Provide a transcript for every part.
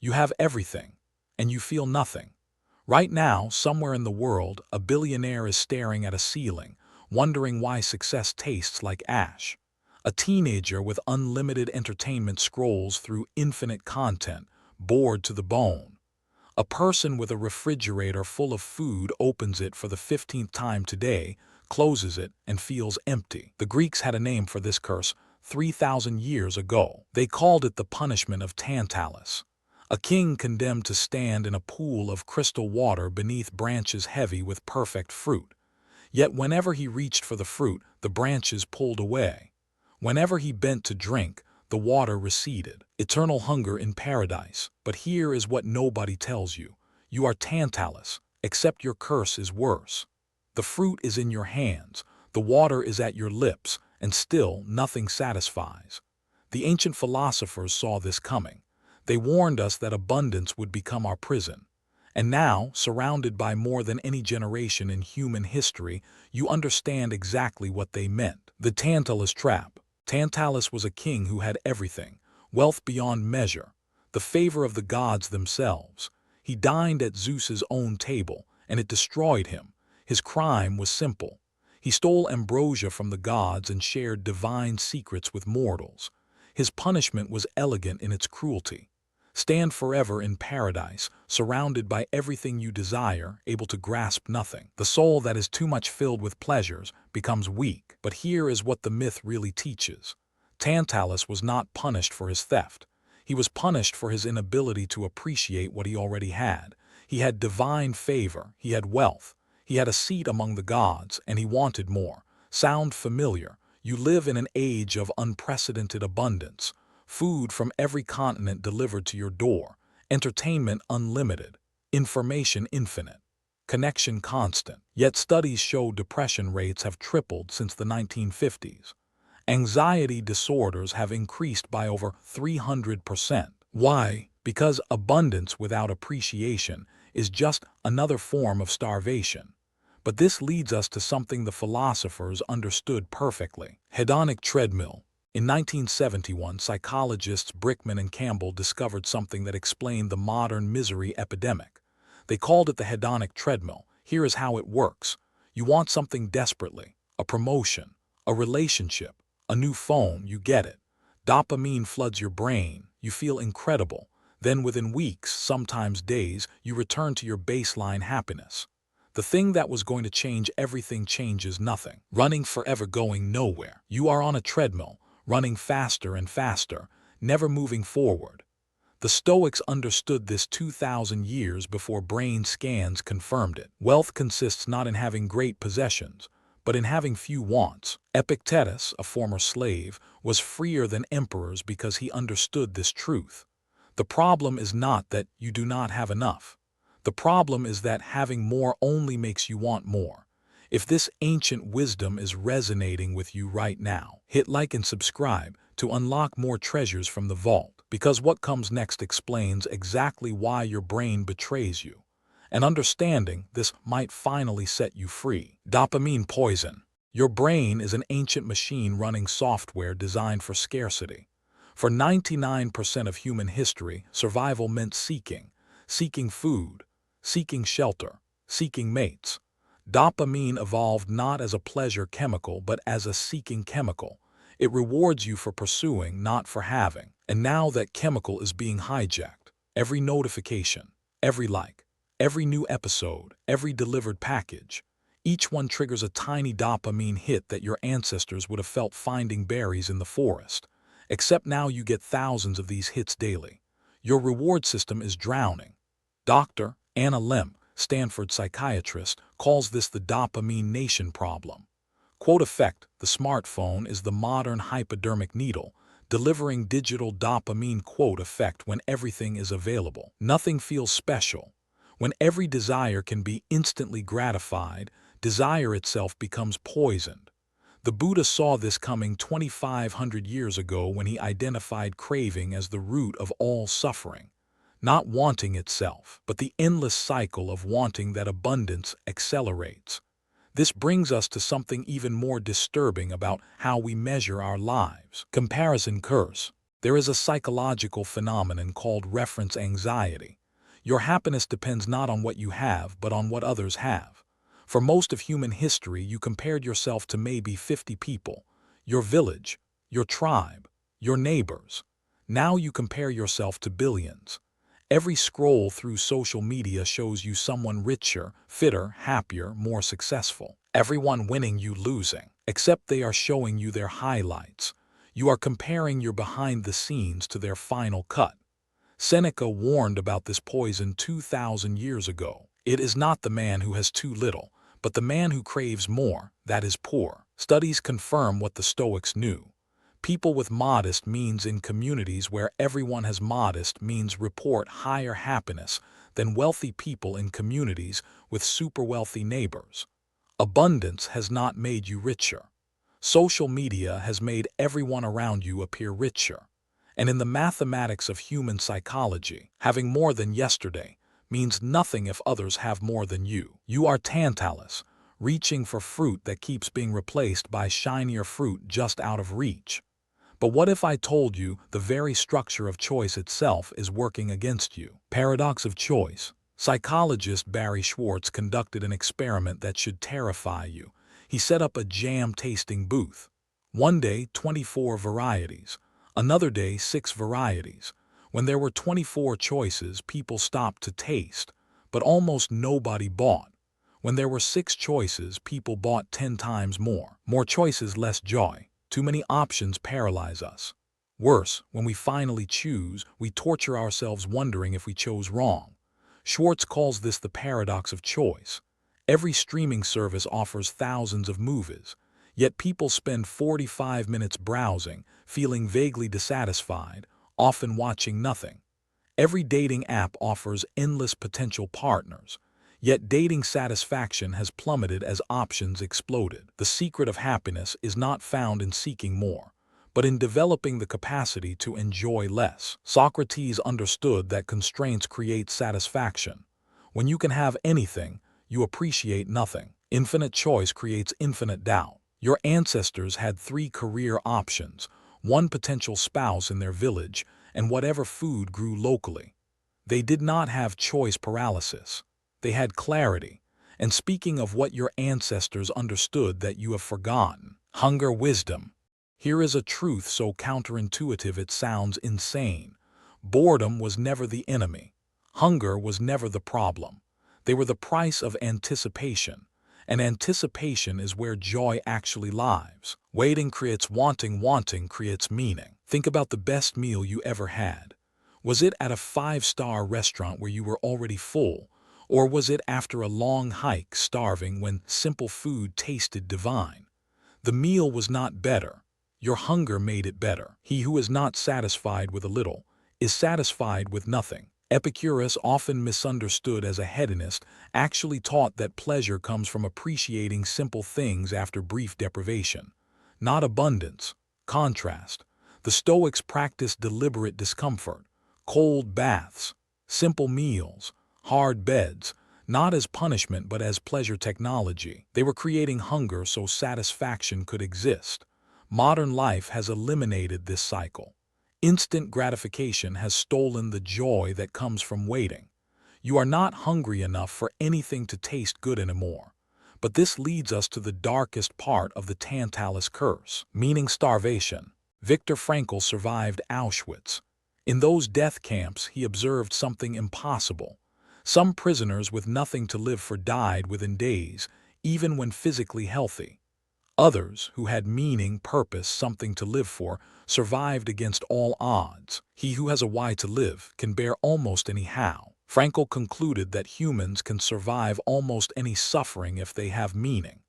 You have everything, and you feel nothing. Right now, somewhere in the world, a billionaire is staring at a ceiling, wondering why success tastes like ash. A teenager with unlimited entertainment scrolls through infinite content, bored to the bone. A person with a refrigerator full of food opens it for the 15th time today, closes it, and feels empty. The Greeks had a name for this curse 3,000 years ago. They called it the punishment of Tantalus. A king condemned to stand in a pool of crystal water beneath branches heavy with perfect fruit. Yet whenever he reached for the fruit, the branches pulled away. Whenever he bent to drink, the water receded. Eternal hunger in paradise. But here is what nobody tells you. You are Tantalus, except your curse is worse. The fruit is in your hands, the water is at your lips, and still nothing satisfies. The ancient philosophers saw this coming. They warned us that abundance would become our prison. And now, surrounded by more than any generation in human history, you understand exactly what they meant. The Tantalus trap. Tantalus was a king who had everything, wealth beyond measure, the favor of the gods themselves. He dined at Zeus's own table, and it destroyed him. His crime was simple. He stole ambrosia from the gods and shared divine secrets with mortals. His punishment was elegant in its cruelty. Stand forever in paradise, surrounded by everything you desire, able to grasp nothing. The soul that is too much filled with pleasures becomes weak. But here is what the myth really teaches. Tantalus was not punished for his theft. He was punished for his inability to appreciate what he already had. He had divine favor, he had wealth, he had a seat among the gods, and he wanted more. Sound familiar? You live in an age of unprecedented abundance. Food from every continent delivered to your door, entertainment unlimited, information infinite, connection constant. Yet studies show depression rates have tripled since the 1950s. Anxiety disorders have increased by over 300%. Why? Because abundance without appreciation is just another form of starvation. But this leads us to something the philosophers understood perfectly: hedonic treadmill. In 1971, psychologists Brickman and Campbell discovered something that explained the modern misery epidemic. They called it the hedonic treadmill. Here is how it works. You want something desperately, a promotion, a relationship, a new phone, you get it. Dopamine floods your brain, you feel incredible. Then within weeks, sometimes days, you return to your baseline happiness. The thing that was going to change everything changes nothing. Running forever, going nowhere. You are on a treadmill, running faster and faster, never moving forward. The Stoics understood this 2,000 years before brain scans confirmed it. Wealth consists not in having great possessions, but in having few wants. Epictetus, a former slave, was freer than emperors because he understood this truth. The problem is not that you do not have enough. The problem is that having more only makes you want more. If this ancient wisdom is resonating with you right now, hit like and subscribe to unlock more treasures from the vault, because what comes next explains exactly why your brain betrays you. And understanding this might finally set you free. Dopamine poison. Your brain is an ancient machine running software designed for scarcity. For 99% of human history, survival meant seeking food, seeking shelter, seeking mates. Dopamine evolved not as a pleasure chemical but as a seeking chemical. It rewards you for pursuing, not for having. And now that chemical is being hijacked. Every notification, every like, every new episode, every delivered package, each one triggers a tiny dopamine hit that your ancestors would have felt finding berries in the forest. Except now you get thousands of these hits daily. Your reward system is drowning. Dr. Anna Lem, Stanford psychiatrist, calls this the dopamine nation problem. Quote effect: the smartphone is the modern hypodermic needle, delivering digital dopamine. Quote effect: when everything is available, nothing feels special. When every desire can be instantly gratified, desire itself becomes poisoned. The Buddha saw this coming 2,500 years ago when he identified craving as the root of all suffering. Not wanting itself, but the endless cycle of wanting that abundance accelerates. This brings us to something even more disturbing about how we measure our lives. Comparison curse. There is a psychological phenomenon called reference anxiety. Your happiness depends not on what you have, but on what others have. For most of human history, you compared yourself to maybe 50 people, your village, your tribe, your neighbors. Now you compare yourself to billions. Every scroll through social media shows you someone richer, fitter, happier, more successful. Everyone winning, you losing. Except they are showing you their highlights. You are comparing your behind the scenes to their final cut. Seneca warned about this poison 2,000 years ago. It is not the man who has too little, but the man who craves more, that is poor. Studies confirm what the Stoics knew. People with modest means in communities where everyone has modest means report higher happiness than wealthy people in communities with super wealthy neighbors. Abundance has not made you richer. Social media has made everyone around you appear richer. And in the mathematics of human psychology, having more than yesterday means nothing if others have more than you. You are Tantalus, reaching for fruit that keeps being replaced by shinier fruit just out of reach. But what if I told you the very structure of choice itself is working against you? Paradox of choice. Psychologist Barry Schwartz conducted an experiment that should terrify you. He set up a jam tasting booth. One day, 24 varieties. Another day, 6 varieties. When there were 24 choices, people stopped to taste, but almost nobody bought. When there were 6 choices, people bought 10 times more. More choices, less joy. Too many options paralyze us. Worse, when we finally choose, we torture ourselves wondering if we chose wrong. Schwartz calls this the paradox of choice. Every streaming service offers thousands of movies, yet people spend 45 minutes browsing, feeling vaguely dissatisfied, often watching nothing. Every dating app offers endless potential partners, yet dating satisfaction has plummeted as options exploded. The secret of happiness is not found in seeking more, but in developing the capacity to enjoy less. Socrates understood that constraints create satisfaction. When you can have anything, you appreciate nothing. Infinite choice creates infinite doubt. Your ancestors had 3 career options, 1 potential spouse in their village, and whatever food grew locally. They did not have choice paralysis. They had clarity. And speaking of what your ancestors understood that you have forgotten, hunger, wisdom. Here is a truth so counterintuitive it sounds insane. Boredom was never the enemy. Hunger was never the problem. They were the price of anticipation. And anticipation is where joy actually lies. Waiting creates wanting, wanting creates meaning. Think about the best meal you ever had. Was it at a 5-star restaurant where you were already full? Or was it after a long hike, starving, when simple food tasted divine? The meal was not better. Your hunger made it better. He who is not satisfied with a little is satisfied with nothing. Epicurus, often misunderstood as a hedonist, actually taught that pleasure comes from appreciating simple things after brief deprivation, not abundance. Contrast. The Stoics practiced deliberate discomfort, cold baths, simple meals, hard beds, not as punishment but as pleasure technology. They were creating hunger so satisfaction could exist. Modern life has eliminated this cycle. Instant gratification has stolen the joy that comes from waiting. You are not hungry enough for anything to taste good anymore. But this leads us to the darkest part of the Tantalus curse, meaning starvation. Viktor Frankl survived Auschwitz. In those death camps, he observed something impossible. Some prisoners with nothing to live for died within days, even when physically healthy. Others, who had meaning, purpose, something to live for, survived against all odds. He who has a why to live can bear almost any how. Frankl concluded that humans can survive almost any suffering if they have meaning.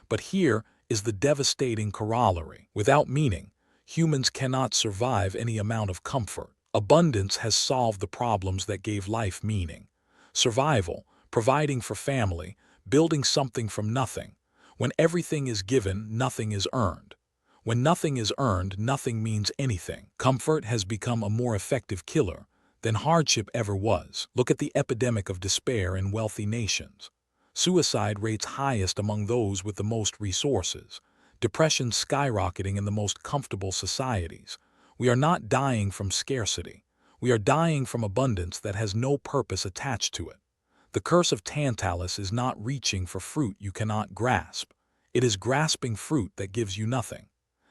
But here is the devastating corollary. Without meaning, humans cannot survive any amount of comfort. Abundance has solved the problems that gave life meaning. Survival, providing for family, building something from nothing. When everything is given, nothing is earned. When nothing is earned, nothing means anything. Comfort has become a more effective killer than hardship ever was. Look at the epidemic of despair in wealthy nations. Suicide rates highest among those with the most resources. Depression skyrocketing in the most comfortable societies. We are not dying from scarcity. We are dying from abundance that has no purpose attached to it. The curse of Tantalus is not reaching for fruit you cannot grasp. It is grasping fruit that gives you nothing.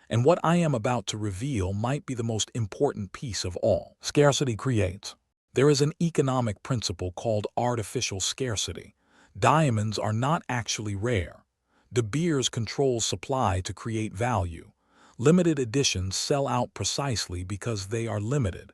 And what I am about to reveal might be the most important piece of all. Scarcity creates. There is an economic principle called artificial scarcity. Diamonds are not actually rare. De Beers controls supply to create value. Limited editions sell out precisely because they are limited.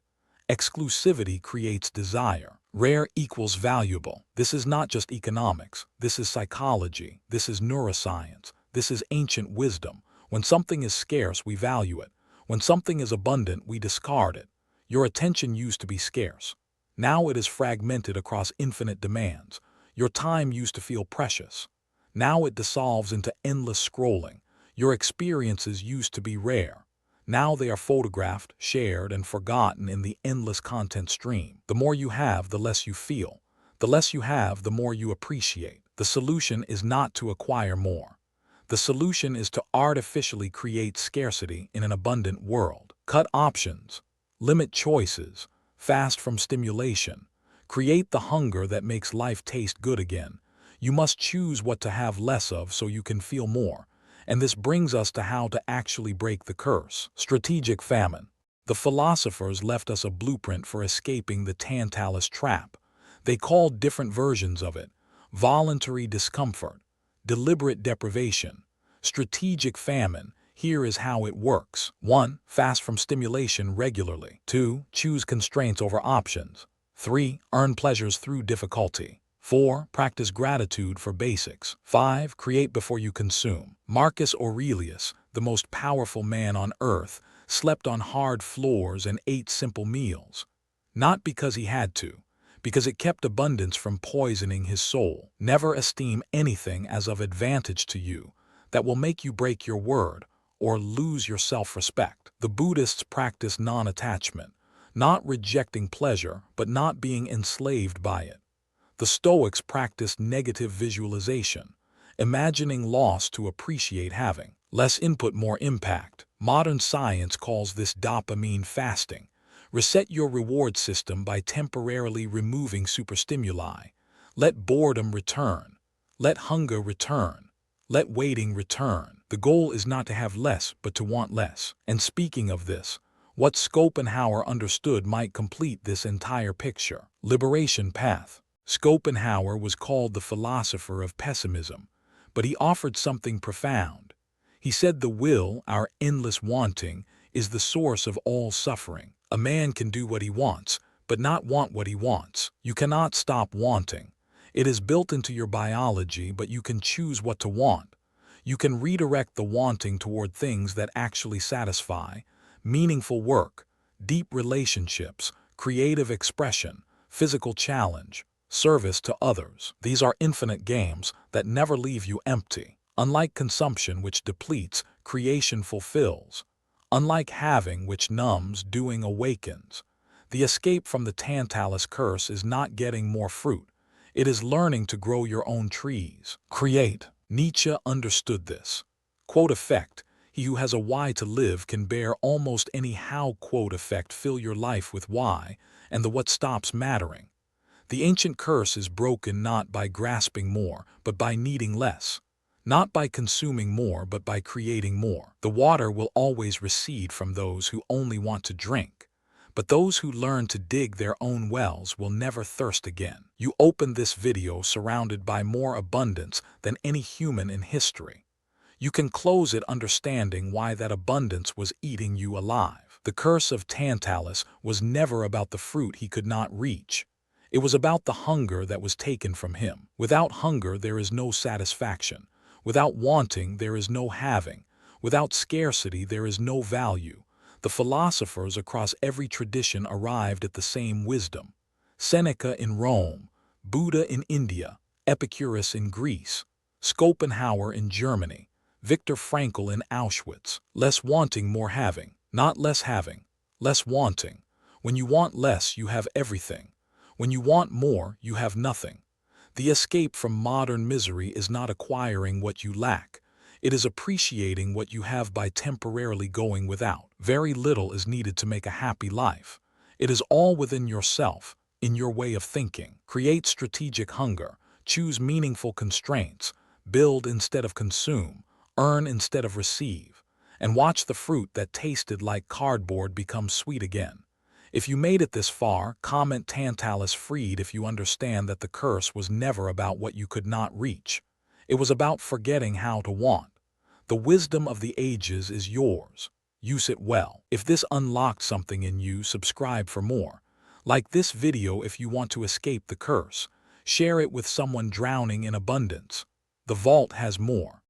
Exclusivity creates desire. Rare equals valuable. This is not just economics. This is psychology. This is neuroscience. This is ancient wisdom. When something is scarce, we value it. When something is abundant, we discard it. Your attention used to be scarce. Now it is fragmented across infinite demands. Your time used to feel precious. Now it dissolves into endless scrolling. Your experiences used to be rare. Now they are photographed, shared, and forgotten in the endless content stream. The more you have, the less you feel. The less you have, the more you appreciate. The solution is not to acquire more. The solution is to artificially create scarcity in an abundant world. Cut options. Limit choices. Fast from stimulation. Create the hunger that makes life taste good again. You must choose what to have less of so you can feel more. And this brings us to how to actually break the curse. Strategic famine. The philosophers left us a blueprint for escaping the Tantalus trap. They called different versions of it: voluntary discomfort, deliberate deprivation, strategic famine. Here is how it works. 1. Fast from stimulation regularly. 2. Choose constraints over options. 3. Earn pleasures through difficulty. 4. Practice gratitude for basics. 5. Create before you consume. Marcus Aurelius, the most powerful man on earth, slept on hard floors and ate simple meals. Not because he had to, because it kept abundance from poisoning his soul. Never esteem anything as of advantage to you that will make you break your word or lose your self-respect. The Buddhists practice non-attachment, not rejecting pleasure, but not being enslaved by it. The Stoics practice negative visualization, imagining loss to appreciate having. Less input, more impact. Modern science calls this dopamine fasting. Reset your reward system by temporarily removing superstimuli. Let boredom return. Let hunger return. Let waiting return. The goal is not to have less, but to want less. And speaking of this, what Schopenhauer understood might complete this entire picture. Liberation path. Schopenhauer was called the philosopher of pessimism, but he offered something profound. He said the will, our endless wanting, is the source of all suffering. A man can do what he wants, but not want what he wants. You cannot stop wanting. It is built into your biology, but you can choose what to want. You can redirect the wanting toward things that actually satisfy: meaningful work, deep relationships, creative expression, physical challenge, service to others. These are infinite games that never leave you empty. Unlike consumption, which depletes, creation fulfills. Unlike having, which numbs, doing awakens. The escape from the Tantalus curse is not getting more fruit. It is learning to grow your own trees. Create. Nietzsche understood this. Quote effect. He who has a why to live can bear almost any how. Quote effect. Fill your life with why, and the what stops mattering. The ancient curse is broken not by grasping more, but by needing less. Not by consuming more, but by creating more. The water will always recede from those who only want to drink, but those who learn to dig their own wells will never thirst again. You open this video surrounded by more abundance than any human in history. You can close it understanding why that abundance was eating you alive. The curse of Tantalus was never about the fruit he could not reach. It was about the hunger that was taken from him. Without hunger, there is no satisfaction. Without wanting, there is no having. Without scarcity, there is no value. The philosophers across every tradition arrived at the same wisdom. Seneca in Rome, Buddha in India, Epicurus in Greece, Schopenhauer in Germany, Viktor Frankl in Auschwitz. Less wanting, more having. Not less having, less wanting. When you want less, you have everything. When you want more, you have nothing. The escape from modern misery is not acquiring what you lack. It is appreciating what you have by temporarily going without. Very little is needed to make a happy life. It is all within yourself, in your way of thinking. Create strategic hunger. Choose meaningful constraints. Build instead of consume. Earn instead of receive. And watch the fruit that tasted like cardboard become sweet again. If you made it this far, comment Tantalus freed if you understand that the curse was never about what you could not reach. It was about forgetting how to want. The wisdom of the ages is yours. Use it well. If this unlocked something in you, subscribe for more. Like this video if you want to escape the curse. Share it with someone drowning in abundance. The vault has more.